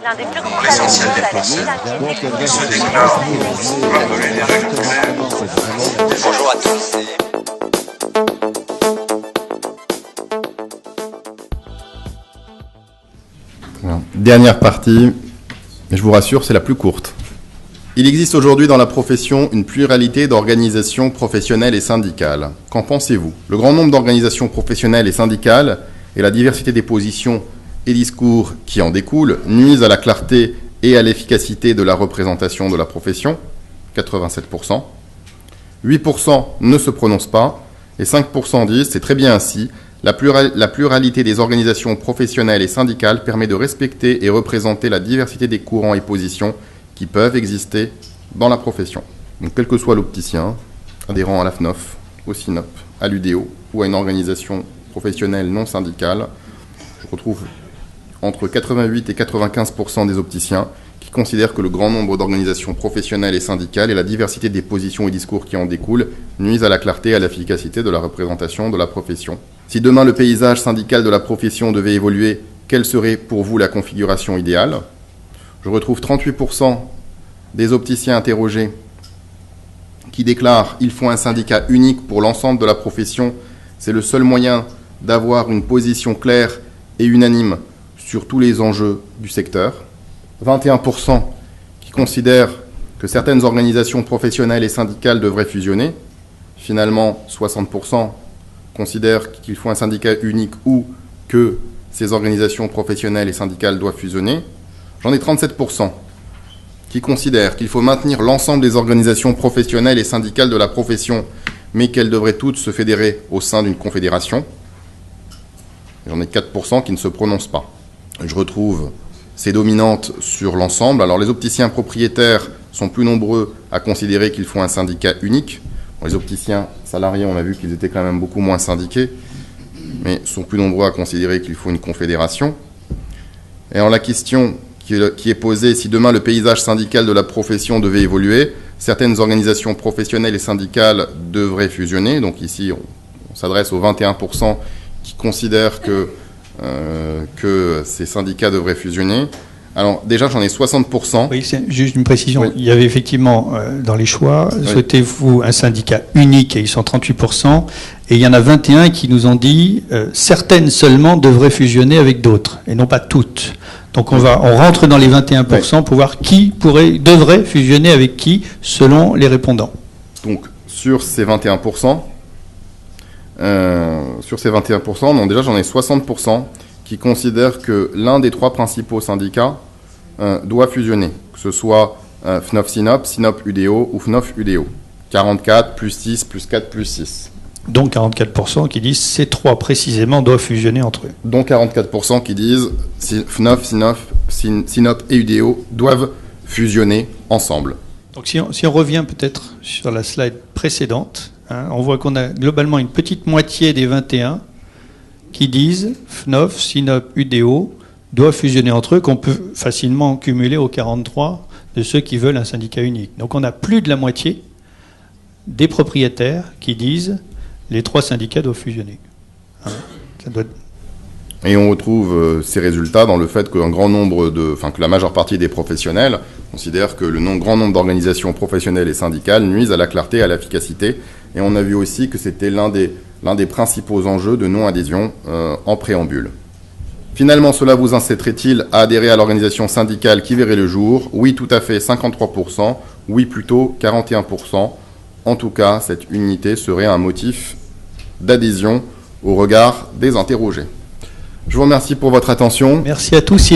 L'un des plus grands l'essentiel des Français se déclarent pour donner des règles claires. Bonjour à tous. Dernière partie, mais je vous rassure, c'est la plus courte. Il existe aujourd'hui dans la profession une pluralité d'organisations professionnelles et syndicales. Qu'en pensez-vous? Le grand nombre d'organisations professionnelles et syndicales et la diversité des positions et discours qui en découlent nuisent à la clarté et à l'efficacité de la représentation de la profession, 87%. 8% ne se prononcent pas et 5% disent « c'est très bien ainsi ». La pluralité des organisations professionnelles et syndicales permet de respecter et représenter la diversité des courants et positions qui peuvent exister dans la profession. Donc, quel que soit l'opticien, adhérent à la FNOF, au SINOP, à l'UDEO ou à une organisation professionnelle non syndicale, je retrouve entre 88 et 95% des opticiens qui considèrent que le grand nombre d'organisations professionnelles et syndicales et la diversité des positions et discours qui en découlent nuisent à la clarté et à l'efficacité de la représentation de la profession. Si demain le paysage syndical de la profession devait évoluer, quelle serait pour vous la configuration idéale? Je retrouve 38% des opticiens interrogés qui déclarent « il faut un syndicat unique pour l'ensemble de la profession, c'est le seul moyen d'avoir une position claire et unanime sur tous les enjeux du secteur ». 21% qui considèrent que certaines organisations professionnelles et syndicales devraient fusionner. Finalement, 60% considèrent qu'il faut un syndicat unique ou que ces organisations professionnelles et syndicales doivent fusionner. J'en ai 37% qui considèrent qu'il faut maintenir l'ensemble des organisations professionnelles et syndicales de la profession, mais qu'elles devraient toutes se fédérer au sein d'une confédération. J'en ai 4% qui ne se prononcent pas. Je retrouve ces dominantes sur l'ensemble. Alors les opticiens propriétaires sont plus nombreux à considérer qu'il faut un syndicat unique. Bon, les opticiens salariés, on a vu qu'ils étaient quand même beaucoup moins syndiqués, mais sont plus nombreux à considérer qu'il faut une confédération. Et alors la question qui est posée, si demain le paysage syndical de la profession devait évoluer, certaines organisations professionnelles et syndicales devraient fusionner. Donc ici, on s'adresse aux 21% qui considèrent que ces syndicats devraient fusionner. Alors déjà, j'en ai 60%. Oui, c'est juste une précision. Oui. Il y avait effectivement dans les choix, oui. Souhaitez-vous un syndicat unique, et ils sont 38%, et il y en a 21 qui nous ont dit certaines seulement devraient fusionner avec d'autres, et non pas toutes. Donc on rentre dans les 21% pour voir qui devrait fusionner avec qui, selon les répondants. Donc sur ces 21%, non, déjà j'en ai 60% qui considèrent que l'un des trois principaux syndicats doit fusionner, que ce soit FNOF-SINOP, SINOP-UDEO ou FNOF-UDEO. 44, plus 6, plus 4, plus 6. Donc 44% qui disent ces trois précisément doivent fusionner entre eux. Donc 44% qui disent FNOF, SINOP et UDEO doivent fusionner ensemble. Donc si on revient peut-être sur la slide précédente, on voit qu'on a globalement une petite moitié des 21 qui disent FNOF, SINOP, UDEO doivent fusionner entre eux, qu'on peut facilement cumuler aux 43 de ceux qui veulent un syndicat unique. Donc on a plus de la moitié des propriétaires qui disent les trois syndicats doivent fusionner. Et on retrouve ces résultats dans le fait que la majeure partie des professionnels considèrent que le grand nombre d'organisations professionnelles et syndicales nuisent à la clarté et à l'efficacité. Et on a vu aussi que c'était l'un des principaux enjeux de non-adhésion en préambule. Finalement, cela vous inciterait-il à adhérer à l'organisation syndicale qui verrait le jour? Oui, tout à fait, 53%. Oui, plutôt 41%. En tout cas, cette unité serait un motif d'adhésion au regard des interrogés. Je vous remercie pour votre attention. Merci à tous.